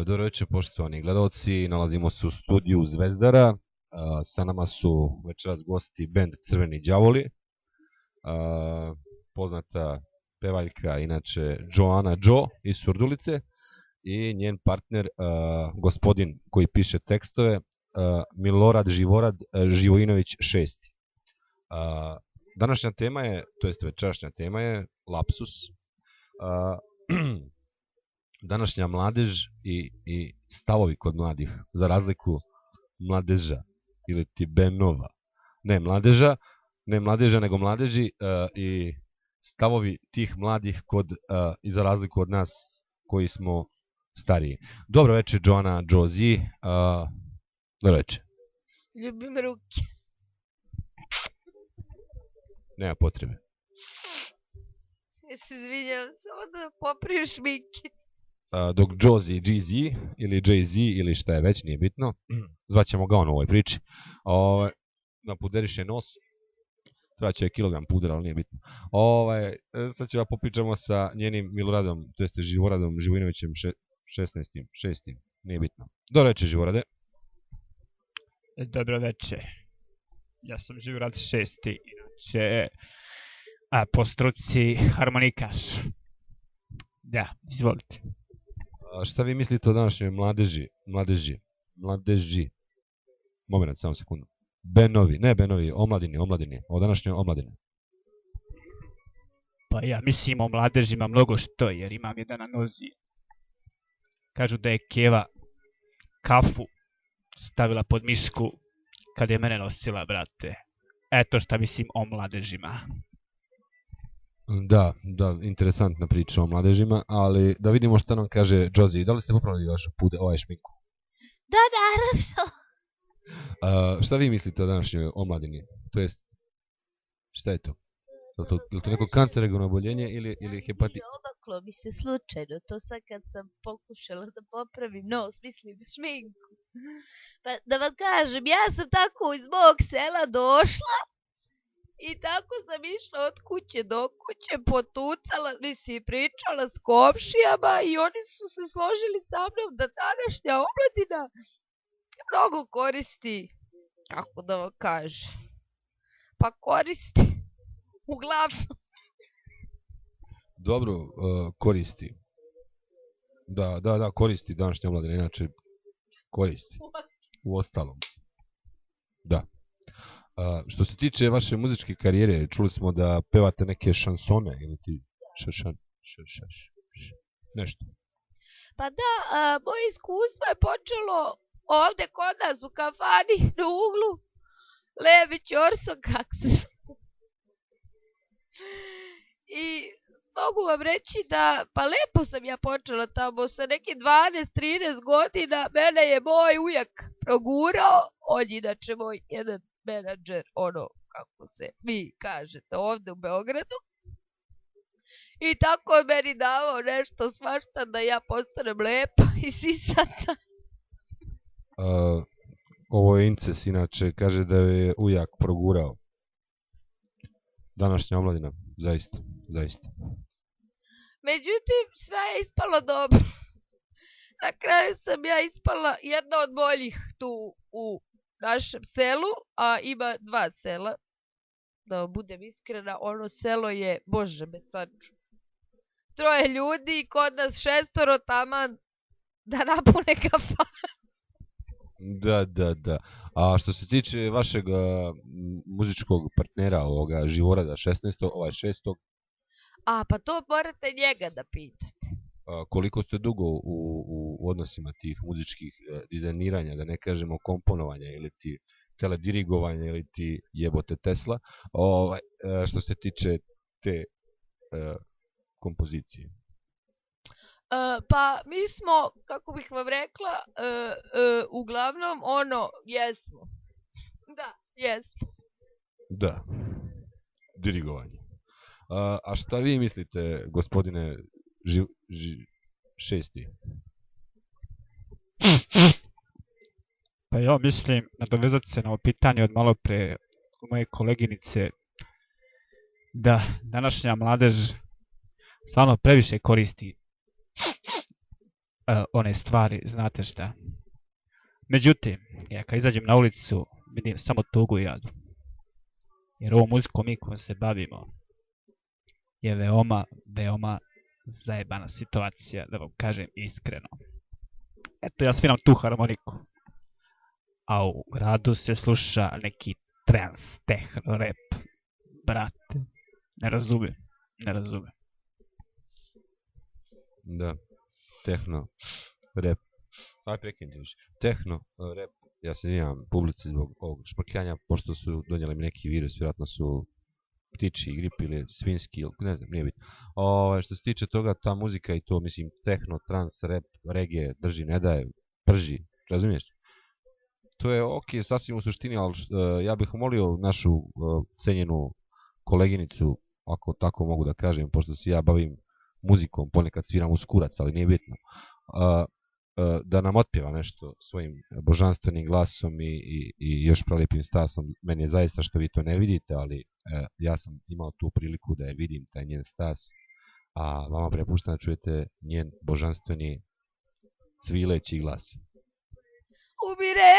Dobro večer, poštovani gledalci, nalazimo se u studiju Zvezdara, sa nama su večeras gosti bend Crveni đavoli, poznata pevaljka, inače Joana Jo iz Surdulice i njen partner, gospodin koji piše tekstove, Milorad Živojinović VI. Današnja tema je, to jest večerašnja tema je lapsus. Današnja mladež i stavovi kod mladih, za razliku mladeža ili ti benova. Ne mladeža, nego mladeži i stavovi tih mladih i za razliku od nas koji smo stariji. Dobro večer, Joana Jozi. Dobro večer. Ljubim ruke. Nema potrebe. Ja se izvinjam, samo da popriš šminkicu. Dok Jozi, GZ ili Jay-Z ili šta je već, nije bitno, zvaćemo ga on u ovoj priči, napuderiše nos, treba će je kilogram pudera, ali nije bitno. Sad ću da popričamo sa njenim Miloradom, to jeste Živojinovićem 16. Nije bitno. Dobro večer, Živorade. Dobro večer. Ja sam Živorad 6. Inače, po struci harmonikaš. Da, izvolite. Šta vi mislite o današnjoj mladeži? Moment, samo sekundu. Omladini, o današnjoj omladini. Pa ja mislim o mladežima mnogo što, jer imam jedan na nozi. Kažu da je Keva kafu stavila pod mišku kad je mene nosila, brate. Eto šta mislim o mladežima. Da, interesantna priča o mladežima, ali da vidimo šta nam kaže Jozi. Da li ste popravili vašu šminku? Da, naravno. Šta vi mislite o današnjoj omladini? To jest, šta je to? Je li to neko kancerogeno oboljenje ili hepatit? Omaklo mi se slučajno, to sad kad sam pokušala da popravim nos, mislim šminku. Pa da vam kažem, ja sam tako iz mog sela došla i tako sam išla od kuće do kuće, potucala, pričala s komšijama i oni su se složili sa mnom da današnja omladina mnogo koristi, kako da vam kažem, pa koristi, uglavnom. Dobro, koristi. Da, koristi današnja omladina, inače koristi. U ostalom. Da. Što se tiče vaše muzičke karijere, čuli smo da pevate neke šansone ili ti nešto. Pa da, moje iskustvo je počelo ovde kod nas u kafani na uglu Lević Orson, kak se i mogu vam reći da, pa lepo sam ja počela tamo sa neke 12-13 godina, mene je moj ujak progurao, on je inače moj jedan menadžer, kako se vi kažete ovde u Beogradu. I tako je meni davao nešto svašta da ja postanem lepa i sisata. Ovo je inces, inače, kaže da je ujak progurao. Današnja omladina, zaista. Međutim, sve je ispalo dobro. Na kraju sam ja ispala jedna od boljih tu u našem selu, a ima 2 sela. Da budem iskrena, ono selo je, bože me saču, 3 ljudi i kod nas 6 taman da napune kafan. Da. A što se tiče vašeg muzičkog partnera, ovoga Živorada 16. 6. Pa to morate njega da pitate. Koliko ste dugo u odnosima tih muzičkih dizajniranja, da ne kažemo komponovanja ili ti teledirigovanja ili ti jebote Tesla, što se tiče te kompozicije? Pa mi smo, kako bih vam rekla, uglavnom jesmo. Da, jesmo. Da, dirigovanje. A šta vi mislite, gospodine šesti? Pa ja mislim, nadovezat se na ovo pitanje od malo pre moje koleginice, da današnja mladež stvarno previše koristi one stvari, znate šta. Međutim, ja kad izađem na ulicu, vidim samo tugu i jadu. Jer ovom muzikom mi kojom se bavimo je veoma, veoma zajebana situacija, da vam kažem iskreno. Eto, ja sviram tu harmoniku. A u gradu se sluša neki trans, techno, rap. Brate, ne razumem. Da, tehno, rap. Aj prekinite više. Tehno, rap. Ja se izvinjam publici zbog ovog šmrkljanja, pošto su donijeli mi neki virus, vjerojatno su ptiči, grip ili svinski, ili ne znam, nije bitno. Što se tiče toga, ta muzika i to, mislim, tehno, trans, rap, reggae, drži, ne daje, prži, razumiješ? To je okej, sasvim u suštini, ali ja bih molio našu cenjenu koleginicu, ako tako mogu da kažem, pošto se ja bavim muzikom, ponekad sviram uz kurac, ali nije bitno, da nam otpjeva nešto svojim božanstvenim glasom i još prelijepim stasom. Meni je zaista što vi to ne vidite, ali ja sam imao tu priliku da je vidim, taj njen stas, a vama prepuštam da čujete njen božanstveni cvileći glas. Umire,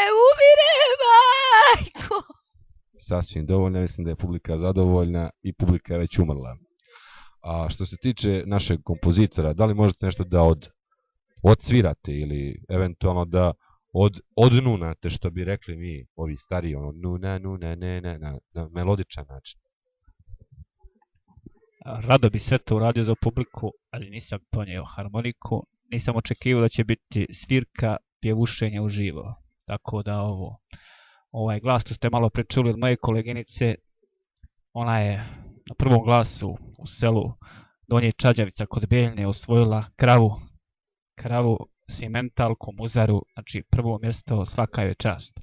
majko! Sasvim dovoljno, mislim da je publika zadovoljna i publika je već umrla. A što se tiče našeg kompozitora, da li možete nešto da odsvirate ili eventualno da odnunate, što bi rekli mi, ovi stariji, nuna, ne, na melodičan način? Rado bi sve to uradio za publiku, ali nisam ponio harmoniku, nisam očekivao da će biti svirka, pjevušenje uživo. Tako da ovaj glas što ste malo prečuli od moje koleginice, ona je na prvom glasu u selu Donje Čađavica kod Beljne osvojila kravu simentalku, muzaru, znači prvo mjesto, svaka je čast.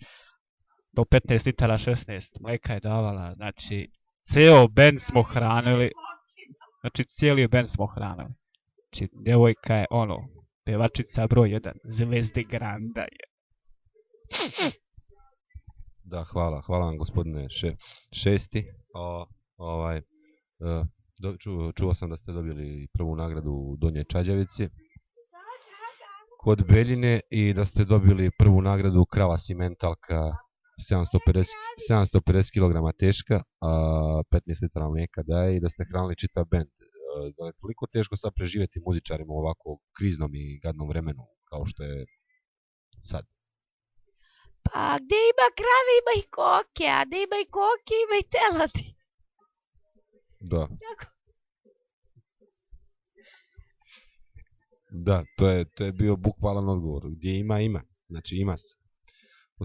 Do 15 litara 16 mleka je davala, znači cijeli bend smo hranili. Znači djevojka je pevačica broj 1, Zvezde Granda je. Da, hvala vam gospodine šesti. Čuo sam da ste dobili prvu nagradu u Donjoj Čađavici kod Beljine i da ste dobili prvu nagradu krava simentalka 750 kg teška, a 15 litara mlijeka daje i da ste hranili čitav bend. Da je toliko teško sad preživjeti muzičarima u ovako kriznom i gadnom vremenu kao što je sad? Pa gdje ima krave ima i koke, a gdje ima i koke ima i teladi. Da. Da, to je bio bukvalan odgovor. Gdje ima. Znači ima se.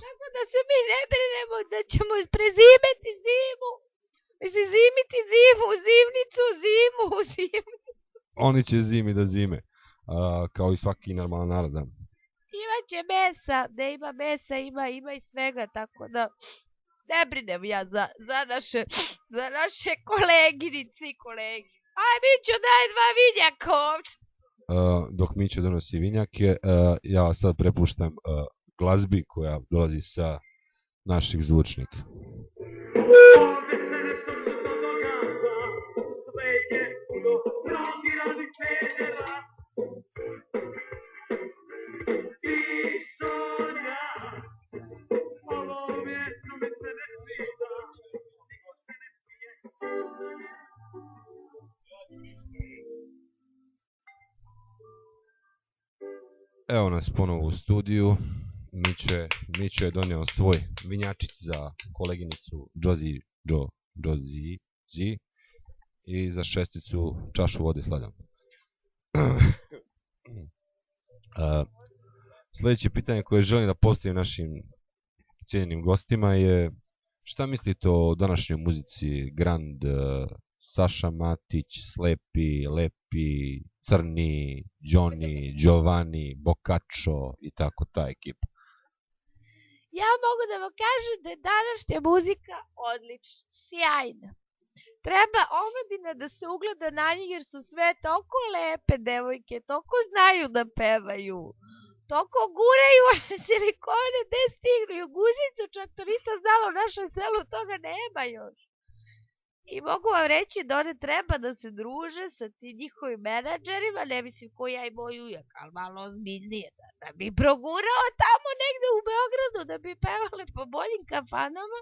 Tako da se mi ne brinemo da ćemo prezimiti zimu. Mislim, zimiti zimu, zimnicu, zimu. Oni će zimi da zime. Kao i svaki normalan narod. Imaće mesa, da ima mesa, ima i svega, tako da ne brinem ja za naše koleginici i kolegi. Aj, Mićo, daj 2 vinjaka ovdje. Dok Mićo donosi vinjake, ja vas sad prepuštam glazbi koja dolazi sa naših zvučnika. Evo nas ponovo u studiju. Mićo je donio svoj vinjačić za koleginicu Jozi i za šesticu čašu vode s ledom. Sljedeće pitanje koje želim da postavim našim cijenjenim gostima je: šta mislite o današnjoj muzici Grand, Saša Matić, Slepi, Lepi, Crni, Johnny, Giovanni, Boccaccio i tako ta ekipa? Ja mogu da vam kažem da je današnja muzika odlična, sjajna. Treba omladina da se ugleda na njih jer su sve toliko lepe devojke, toliko znaju da pevaju, toliko guraju one silikone, gde stignu i u guzicu, čak to nisam znala u našem selu, toga nema još. I mogu vam reći da one treba da se druže sa tim njihovim menadžerima, ne mislim ko ja i moj ujak, ali malo ozbiljnije, da bi progurao tamo negde u Beogradu, da bi pevale po boljim kafanama.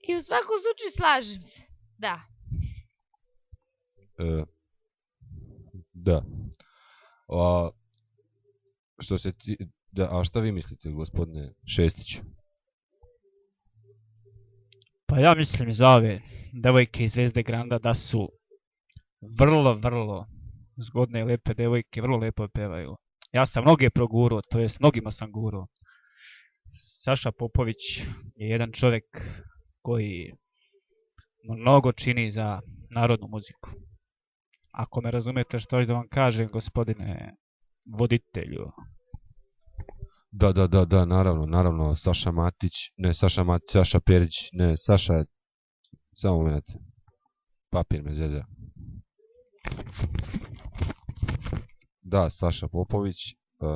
I u svakom slučaju slažem se, da. Da. Što se ti... Da, a šta vi mislite, gospodine Šestiću? Pa ja mislim za ove devojke iz Zvezde Granda da su vrlo zgodne i lepe devojke, vrlo lepo pevaju. Ja sam mnoge progurao, to jest mnogima sam gurao. Saša Popović je jedan čovjek koji mnogo čini za narodnu muziku. Ako me razumete što da vam kažem, gospodine voditelju. Da, naravno, Saša Matić, ne Saša Matić, Saša Perić, ne Saša, samo moment, papir me zeza. Da, Saša Popović,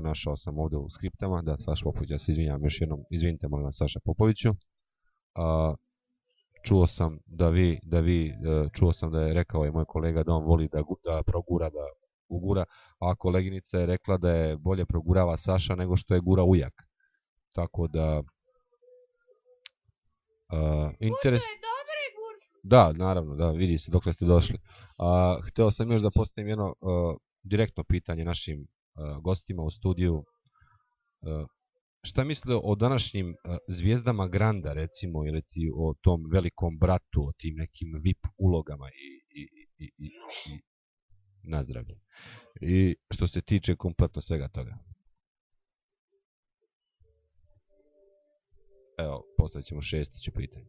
našao sam ovdje u skriptama, da, Saša Popović, ja se izvinjam još jednom, izvinite molim vas Saša Popoviću. Čuo sam čuo sam da je rekao i moj kolega da on voli da progura, da ugura, a koleginica je rekla da je bolje progurava Saša nego što je gura ujak. Tako da... interes... Da, naravno, da, vidi se dokle ste došli. Hteo sam još da postavim jedno direktno pitanje našim gostima u studiju. Šta misle o današnjim zvijezdama Granda, recimo, ili ti o tom velikom bratu, o tim nekim VIP ulogama i nazdravlje. I što se tiče kompletno svega toga. Evo, postavit ćemo Šestiću pitanje.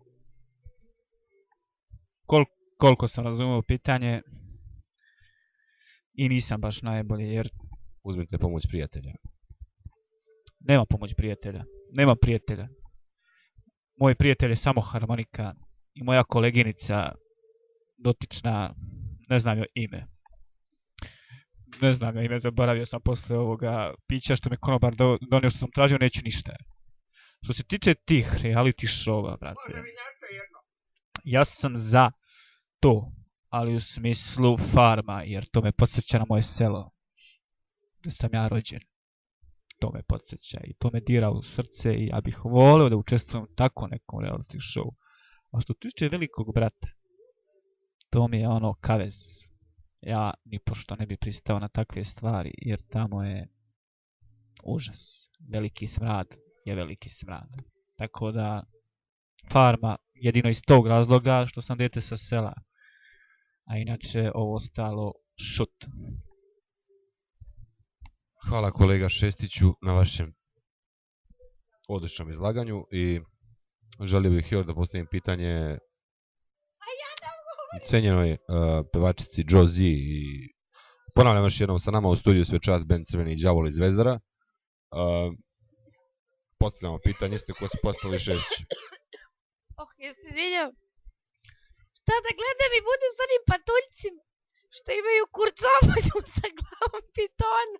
Koliko sam razumio pitanje i nisam baš najbolji jer... Uzmite pomoć prijatelja. Nema pomoć prijatelja. Nema prijatelja. Moj prijatelj je samo harmonika i moja koleginica dotična, ne znam joj ime. Ne znam joj ime, zaboravio sam posle ovoga pića što me konobar donio što sam tražio, neću ništa. Što se tiče tih reality showa, brate, ja sam za to, ali u smislu farma, jer to me podsjeća na moje selo, gdje sam ja rođen. To me podsjeća i to me dira u srce i ja bih volio da učestvujem u tako nekom reality show. A što tiče velikog brata, to mi je ono kavez. Ja nipošto ne bi pristao na takve stvari, jer tamo je užas. Veliki smrad je veliki smrad. Tako da, farma jedino iz tog razloga što sam dete sa sela. A inače ovo ostalo šut. Hvala kolega Šestiću na vašem odličnom izlaganju i želio bih još da postavim pitanje cenjenoj pevačici Joe Z i ponavljam još jednom sa nama u studiju sve čast band Crveni đavol iz Zvezdara. Postavljamo pitanje, isto ko su postavili Šestiću. Ja se izvinjam. Šta da gledam i budem s onim patuljcima što imaju kurcomanju sa glavom pitona?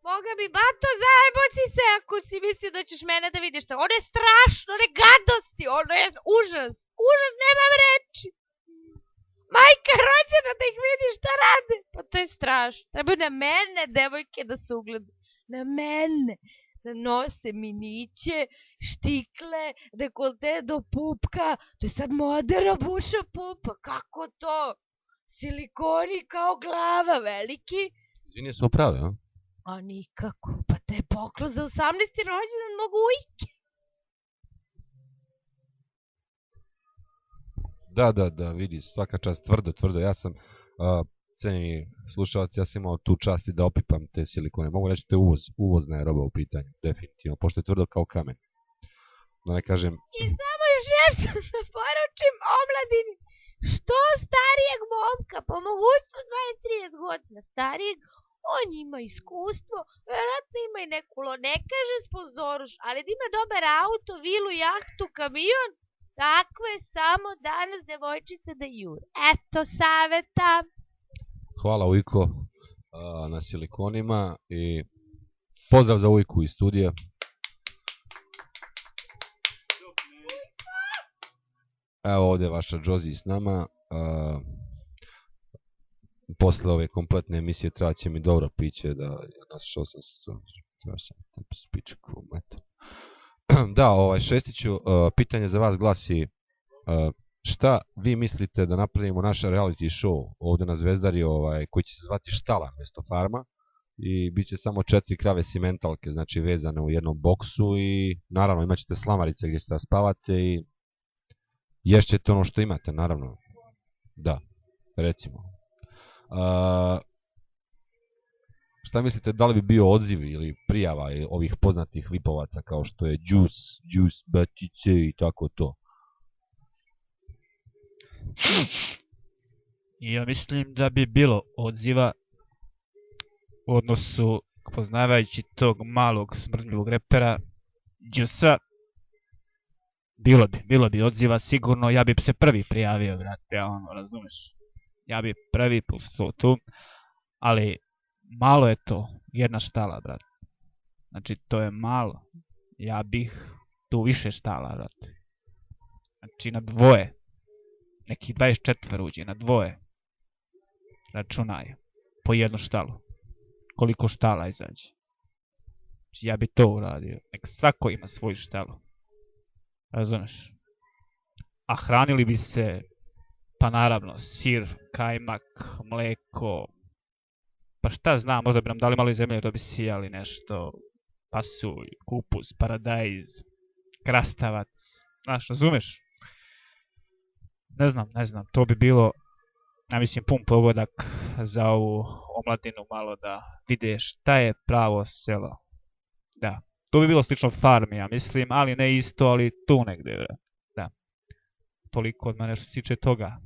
Boga mi, bato, zajebo si se ako si mislio da ćeš mene da vidiš. Ono je strašno, ono je gadosti, ono je užas. Užas, nemam reči. Majka rođena da ih vidiš šta rade. Pa to je strašno. Trebaju na mene devojke da se ugledaju. Na mene. Da nose miniće, štikle, dekolte do pupka. To je sad moderno buša pupa. Kako to? Silikoni kao glava veliki. Izvinje su oprave, a? A nikako, pa to je poklon za 18. rođendan mog ujke. Da, vidi, svaka čast, tvrdo. Ja sam, cenjeni slušalac, ja sam imao tu čast i da opipam te silikone. Mogu reći da je uvozna je roba u pitanju, definitivno, pošto je tvrdo kao kamen. Da ne kažem... I samo još nešto da poručim omladini. Što starijeg momka, po mogućstvu 20-30 godina starijeg, on ima iskustvo, vjerojatno ima i neku, ne kaže sponzoruš, ali da ima dobar auto, vilu, jahtu, kamion, takve samo danas devojčice da jure. Eto saveta. Hvala Ujko na silikonima i pozdrav za Ujku iz studija. Evo ovdje vaša Jozi s nama. Posle ove kompletne emisije treba će mi dobro piće da našao sam se Da, Šestiću, pitanje za vas glasi šta vi mislite da napravimo naš reality show ovdje na Zvezdari koji će se zvati Štala mjesto farma i bit će samo 4 krave simentalke, znači vezane u jednom boksu i naravno imat ćete slamarice gdje ćete da spavate i ješćete ono što imate, naravno. Da, recimo. Šta mislite, da li bi bio odziv ili prijava ovih poznatih lipovaca kao što je Juice, Batice i tako to? Ja mislim da bi bilo odziva u odnosu, poznavajući tog malog smrdljivog repera Juice-a. Bilo bi odziva sigurno, ja bi se prvi prijavio, brate, razumeš? Ja bi prvi pustio tu, ali malo je to, jedna štala, brate. Znači, to je malo. Ja bih tu više štala, brate. Znači, na dvoje. Neki 24 uđe, na dvoje. Računaj. Po jednu štalu. Koliko štala izađe. Znači, ja bi to uradio. Nek svako ima svoju štalu. Razumeš? A hranili bi se, pa naravno, sir, kajmak, mleko, pa šta znam, možda bi nam dali malo iz zemlje da bi sijali nešto, pasulj, kupus, paradajz, krastavac, znaš, razumeš? Ne znam, to bi bilo, ja mislim, pun pogodak za ovu omladinu malo da vide šta je pravo selo. Da, to bi bilo slično farmi, ja mislim, ali ne isto, ali tu negdje, da. Toliko od mene što se tiče toga.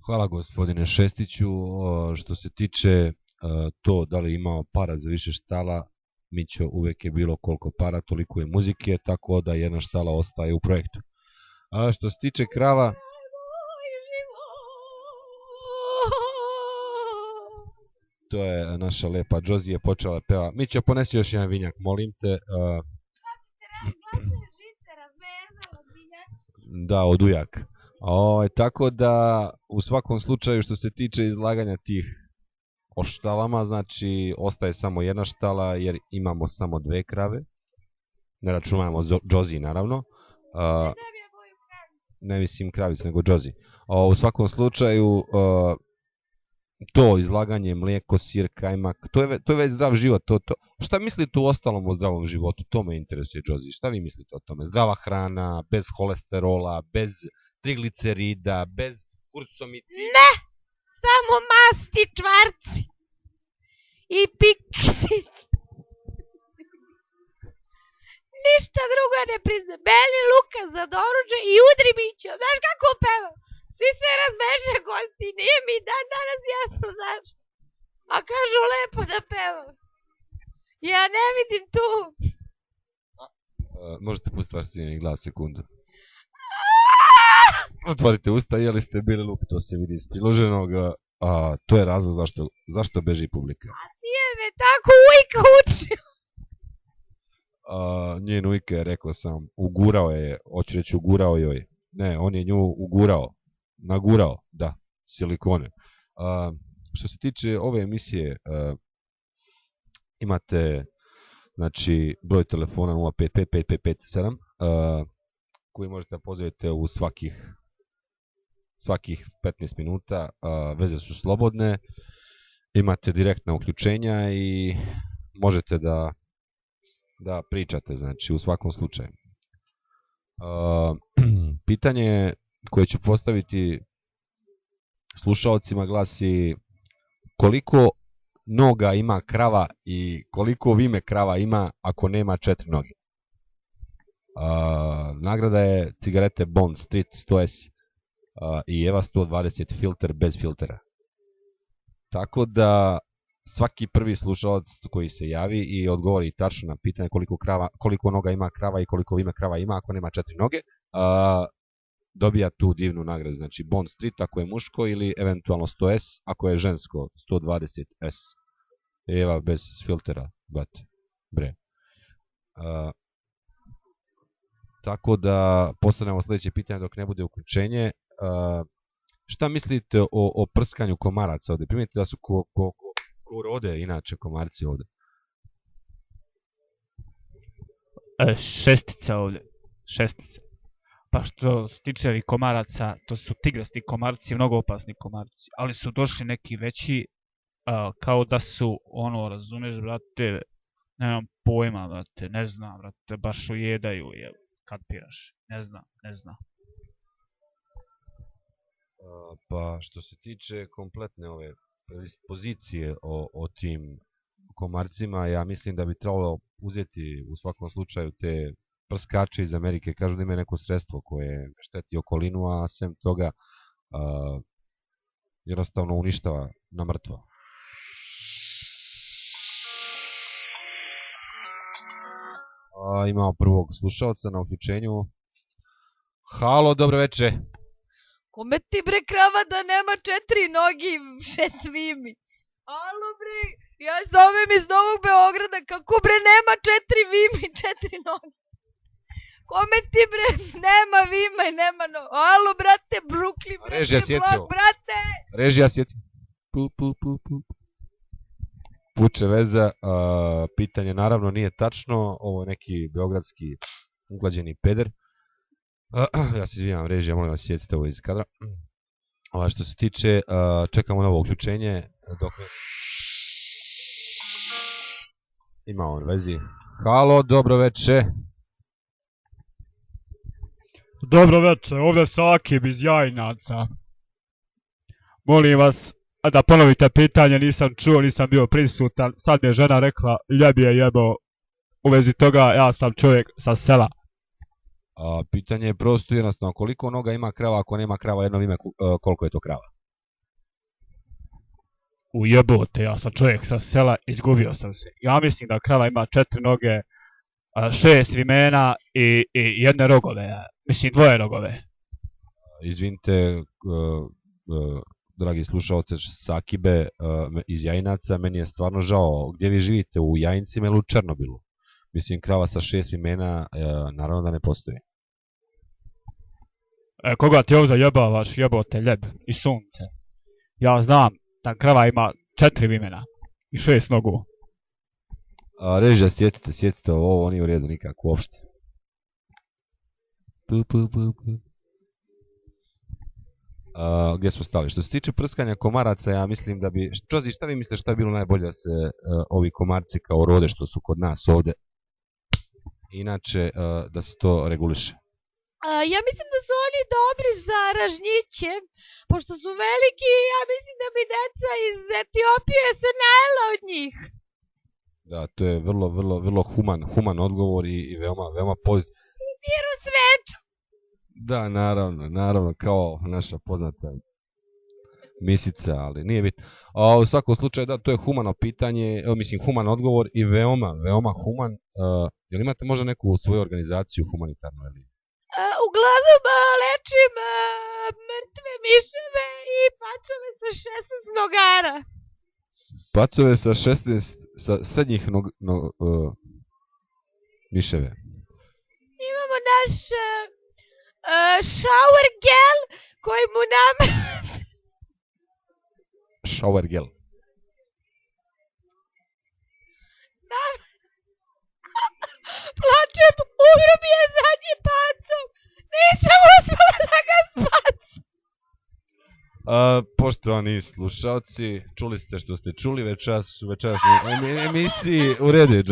Hvala gospodine Šestiću. Što se tiče to da li imao para za više štala, Mićo, uvek je bilo koliko para, toliko je muzike, tako da jedna štala ostaje u projektu. A što se tiče krava... To je naša lepa Jozi je počela peva. Mićo, ponesi još jedan vinjak, molim te. Da, od ujak. Tako da, u svakom slučaju, što se tiče izlaganja tih o štalama, znači, ostaje samo jedna štala, jer imamo samo 2 krave. Ne računamo Jozi, naravno. Ne mislim kravicu, nego Jozi. U svakom slučaju, to izlaganje, mlijeko, sir, kajmak, to je već zdrav život. Šta mislite u ostalom o zdravom životu? To me interesuje, Jozi. Šta vi mislite o tome? Zdrava hrana, bez holesterola, bez triglicerida, bez kurcumicida? Ne! Samo masti, čvarci i pikti. Ništa drugo ne priznam. Beli luka za doručak i udri Mićo. Znaš kako peva? Svi se razbeže gosti, nije mi danas jasno zašto. A kažu lepo da peva. Ja ne vidim tu. Možete pustiti vaš ciljeni glas sekundu. Otvorite usta, jeli ste beli luk, to se vidi iz priloženog. To je razlog zašto beži publika. A nije me tako ujka učio. Njen ujka je, rekao sam, ugurao je, hoću reći ugurao joj. Ne, on je nju ugurao. Nagurao, da, silikone. Što se tiče ove emisije, imate znači, broj telefona 0555557 koji možete pozivati u svakih 15 minuta, veze su slobodne, imate direktna uključenja i možete da pričate, znači, u svakom slučaju. Pitanje koje ću postaviti slušalcima glasi koliko noga ima krava i koliko vime krava ima ako nema 4 noge. Nagrada je cigarete Bond Street 100S i Eva 120 filter bez filtera. Tako da svaki prvi slušalac koji se javi i odgovori tačno na pitanje koliko noga ima krava i koliko vime krava ima ako nema 4 noge, dobija tu divnu nagradu. Znači Bond Street ako je muško ili eventualno 100S ako je žensko 120S. Eva bez filtera, bre. Tako da postavljamo sljedeće pitanje dok ne bude uključenje. Šta mislite o prskanju komaraca ovdje? Primijete da su ko rode inače komarci ovdje? Šestica ovdje. Šestica. Pa što se tiče ovih komaraca, to su tigrasti komarci, mnogo opasni komarci. Ali su došli neki veći, kao da su, razumiješ, brate, nemam pojma, brate, ne znam, brate, baš ujedaju, kad piraš, ne znam. Pa što se tiče kompletne ove pozicije o tim komarcima, ja mislim da bi trebalo uzeti u svakom slučaju te prskače iz Amerike. Kažu da imaju neko sredstvo koje ne šteti okolinu, a sem toga jednostavno uništava na mrtvo. Imamo prvog slušalca na uključenju. Halo, dobro večer. Kome ti bre krava da nema 4 nogi, 6 vimi? Alo bre, ja zovem iz Novog Beograda, kako bre nema 4 vimi, 4 nogi? Kome ti bre nema vima i nema nogi? Alo brate, Brooklyn, brate, blok, brate! Režija sjeci. Puče veza, pitanje naravno nije tačno, ovo je neki beogradski uglađeni peder. Ja se izvinjam, režija, molim vas sjetite ovo iz kadra. Što se tiče, čekamo novo uključenje. Ima on vezi. Halo, dobro večer. Dobro večer, ovdje Sakib iz Jajinaca. Molim vas da ponovite pitanje, nisam čuo, nisam bio prisutan. Sad mi je žena rekla, ljebi je jebo. U vezi toga, ja sam čovjek sa sela. Pitanje je prosto jednostavno, koliko noga ima krava, ako nema krava jedno ime, koliko je to krava? Ujebote, ja sam čovjek sa sela, izgubio sam se. Ja mislim da krava ima 4 noge, 6 vimena i jedne rogove, mislim 2 rogove. Izvinite, dragi slušalce Sakibe iz Jajinaca, meni je stvarno žao. Gdje vi živite, u Jajincima ili u Černobilu? Mislim, krava sa 6 vimena, naravno da ne postoji. Koga ti ovdje jebavaš, jebote ljeb i sunce? Ja znam da krava ima 4 vimena i 6 nogu. Režija, sjetite, ovo nije u redu nikako uopšte. Gdje smo stali? Što se tiče prskanja komaraca, ja mislim da bi... Čozi, šta vi mislite šta je bilo najbolje da se ovi komarci kao rode što su kod nas ovdje, inače da se to reguliše? Ja mislim da su oni dobri za ražnjiće, pošto su veliki, ja mislim da bi deca iz Etiopije se najela od njih. Da, to je vrlo human odgovor i veoma pozitivan. I mir u svetu. Da, naravno, kao naša poznata misica, ali nije bitno. U svakom slučaju, da, to je humano pitanje, human odgovor i veoma human. Jel imate možda neku svoju organizaciju humanitarnu ili? Uglavnom lečim mrtve miševe i pacove sa 16 nogara. Pacove sa 16 srednjih miševe. Imamo naš shower gel koji mu Shower gel. Plačem, umro mi je zadnji pacom. Nisam uspela da ga spasim. Poštovani slušalci, čuli ste što ste čuli večerašnjoj emisiji. U redu je,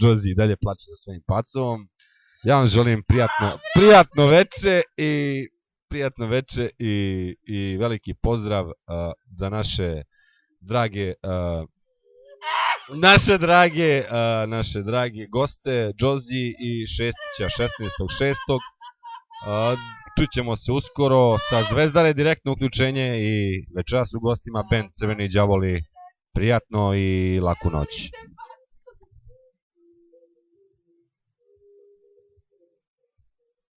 Džozi dalje plače za svojim pacom. Ja vam želim prijatno veče i veliki pozdrav za naše drage goste, Džozi i Šestića 16.6. Čućemo se uskoro sa Zvezdare direktno uključenje i večeras u gostima band Crveni đavoli. Prijatno i laku noć.